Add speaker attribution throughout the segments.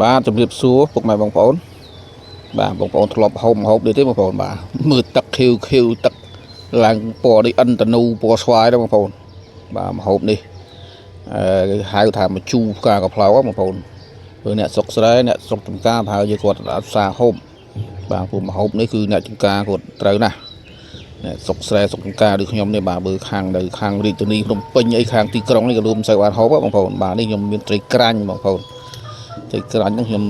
Speaker 1: បាទជំរាបសួរពុកម៉ែបងប្អូនបាទបងប្អូនធ្លាប់ហូបម្ហូបនេះទេបងប្អូនបាទមើលទឹកខៀវទឹកឡើងពណ៌នេះអិនតនូពណ៌ស្វាយđóបងប្អូនបាទម្ហូបនេះគេហៅថាម្ជូរផ្កាកផ្លៅបងប្អូនព្រោះអ្នកស្រុកស្រែអ្នកស្រុកចំការប្រហែលជាគាត់អត់ផ្សារហូបបាទព្រោះម្ហូបនេះគឺអ្នកចំការគាត់ត្រូវណាស់អ្នកស្រុកស្រែស្រុកចំការដូចខ្ញុំនេះបាទបើខាងនៅខាងរាជធានីភ្នំពេញអីខាងទីក្រុងនេះក៏រួមសូវបានហូបបងប្អូនបាទនេះខ្ញុំមានត្រីក្រាញ់បងប្អូនត្រីក្រាញ់ហ្នឹងខ្ញុំ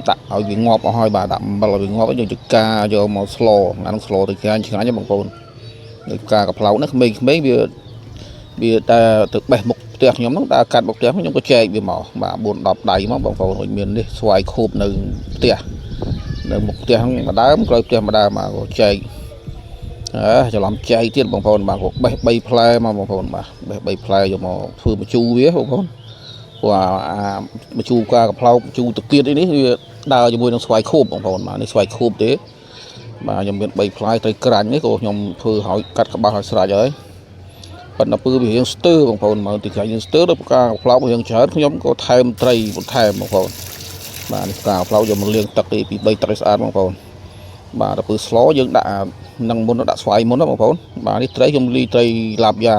Speaker 1: ដាក់ឲ្យវាងាប់អស់ហើយបាទដាក់អំបិលឲ្យវាងាប់យើងចការយកមកស្លអាហ្នឹងស្លត្រីក្រាញ់ឆ្ងាញ់ហ្នឹងបងប្អូននៅផ្កាកផ្លៅនេះក្មេងៗវាតែទៅបេះមុខផ្ទះខ្ញុំហ្នឹងដើរកាត់មុខផ្ទះខ្ញុំក៏ចែកវាមកបាទ4 10ដៃមកបងប្អូនមាននេះស្វាយខូបនៅផ្ទះនៅមុខផ្ទះហ្នឹងម្ដើមក្រោយផ្ទះម្ដើមមកក៏ចែកច្រឡំចែកទៀតបងប្អូនបាទក៏បេះ3ផ្លែមកបងប្អូនបាទបេះ3ផ្លែយកមកធ្វើម្ជូរវាបងប្អូនព្រោះម្ជូរផ្កាកផ្លៅម្ជូរទឹកទៀតនេះវាដើរជាមួយនឹងស្វាយខូបបងប្អូនបាទនេះស្វាយខូបទេបាទខ្ញុំមាន3ផ្លែត្រីក្រាញ់នេះក៏ខ្ញុំធ្វើឲ្យកាត់ក្បាលឲ្យស្រេចហើយប៉ុន្តែពើវារៀងស្ទើរបងប្អូនមកទីក្រៅយើងស្ទើរដល់ផ្កាកផ្លៅរៀងច្រើនខ្ញុំក៏ថែមត្រីបន្ថែមបងប្អូនបាទនេះផ្កាកផ្លៅយកមកលាងទឹកពី3ទឹកឲ្យស្អាតបងប្អូនបាទដល់ពើស្លយើងដាក់នឹងមុនដាក់ស្វាយមុនណាបងប្អូនបាទនេះត្រីខ្ញុំលីត្រីឡាបយ៉ា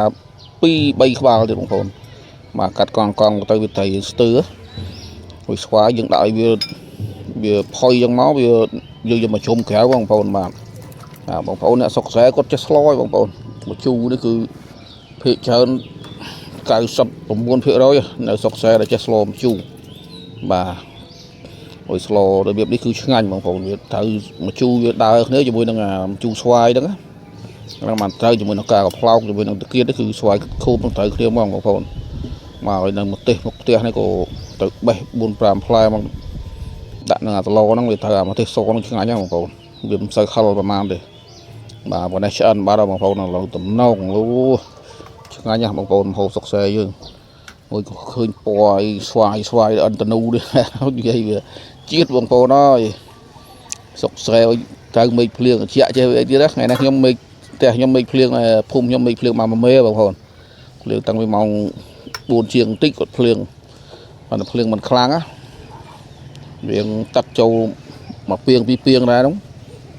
Speaker 1: 2 3ក្បាលទៀតបងប្អូនបាទកាត់កង់ទៅវាត្រីស្ទើរហើយស្វាយយើងដាក់ឲ្យវាផុយចឹងមកវាយើងយកមកជុំក្រៅបងប្អូនបាទបងប្អូនអ្នកសុកស្រែគាត់ចេះស្លហើយបងប្អូនម្ជូរនេះគឺភាគច្រើន99% នៅសុកស្រែដែលចេះស្លម្ជូរបាទហើយស្លរបៀបនេះគឺឆ្ងាញ់បងប្អូនវាត្រូវម្ជូរវាដើរគ្នាជាមួយនឹងម្ជូរស្វាយហ្នឹងហ្នឹងបានត្រូវជាមួយនឹងផ្កាកផ្លោកជាមួយនឹងទឹកគៀតនេះគឺស្វាយខូបនឹងត្រូវគ្នាហ្មងបងប្អូនមកឲ្យនៅមុខផ្ទះនេះក៏ទៅបេះ4 5ផ្លែមកដាក់នឹងអាស្លហ្នឹងវាត្រូវអាម្ទេសសហ្នឹងឆ្ងាញ់ហ្នឹងបងប្អូនវាមិនសូវខិលប្រហែលទេបាទប៉ុន្តែឆ្អិនបាទបងប្អូនឥឡូវតំណងលូឆ្ងាញ់ណាស់បងប្អូនម្ហូបសុកស្រែយើងមួយក៏ឃើញពណ៌អីស្វាយអិនតនូនេះនិយាយវាជាតិបងប្អូនអើយសុកស្រែត្រូវមេឃភ្លៀងជាក់ចេះអីទៀតណាថ្ងៃនេះខ្ញុំមេឃផ្ទះខ្ញុំមេឃភ្លៀងភូមិខ្ញុំមេឃភ្លៀងមក1 មេបងប្អូនភ្លៀងតាំងពីម៉ោង4ជាងបន្តិចគាត់ភ្លៀងប៉ុន្តែភ្លៀងមិនខ្លាំងណាវាទឹកចូលមកពីង2 ពីងដែរហ្នឹង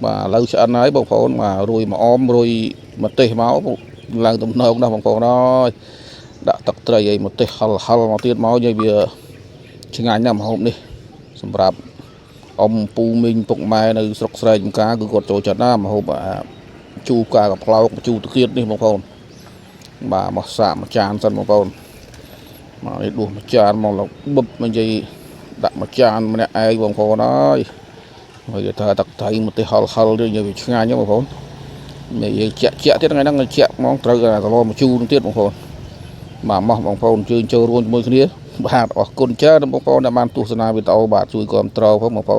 Speaker 1: បាទឥឡូវឆ្អិនហើយបងប្អូនបាទរួយមកអមរួយម្ទេសមកឡើងទំនងណាស់បងប្អូនអើយដាក់ទឹកត្រីអីម្ទេសហិលមកទៀតមកនិយាយវាឆ្ងាញ់ណាស់ម្ហូបនេះសម្រាប់អ៊ំពូមីងពុកម៉ែនៅស្រុកស្រែចំការគឺគាត់ចូលចិត្តណាស់ម្ហូបជូរផ្កាកផ្លោកជូរទឹកទៀតនេះបងប្អូនបាទមកសាកមួយចានសិនបងប្អូនមកនេះដួសមួយចានមកលោកបឹបនិយាយដាក់មួយចានម្នាក់ឯងបងប្អូនអើយហើយគេថាទឹកត្រីម្ទេសហិលនេះនិយាយវាឆ្ងាញ់ហ្នឹងបងប្អូននេះយើងជាក់ទៀតថ្ងៃហ្នឹងជាក់ហ្មងត្រូវតែឡម្ជូរនឹងទៀតបងប្អូនបាទមកបងប្អូនជួយចូលរួមជាមួយគ្នាបាទអរគុណច្រើនបងប្អូនដែលបានទស្សនាវីដេអូបាទជួយគាំទ្រផងបងប្អូន